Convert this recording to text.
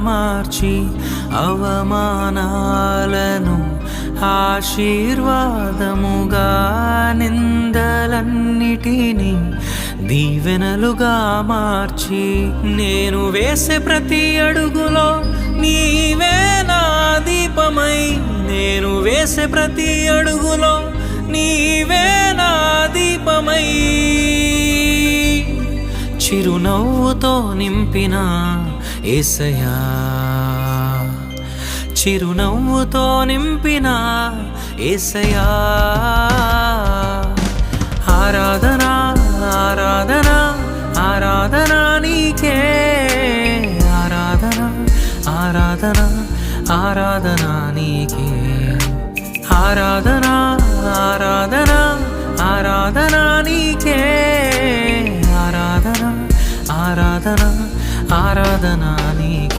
మార్చి అవమానాలను ఆశీర్వాదముగా, నిందలన్నిటినీ దీవెనలుగా మార్చి, నేను వేసే ప్రతి అడుగులో నీవే నా దీపమై, నేను వేసే ప్రతి అడుగులో నీవే నా దీపమై, చిరునవ్వుతో నింపిన యేసయ్యా, చిరునవ్వుతో నింపిన యేసయ్యా. ఆరాధనా ఆరాధనా ఆరాధనా నీకే, ఆరాధనా ఆరాధనా ఆరాధనా నీకే, ఆరాధనా ఆరాధనా ఆరాధనా నీకే, ఆరాధనా ఆరాధనా ఆరాధనా నీకే.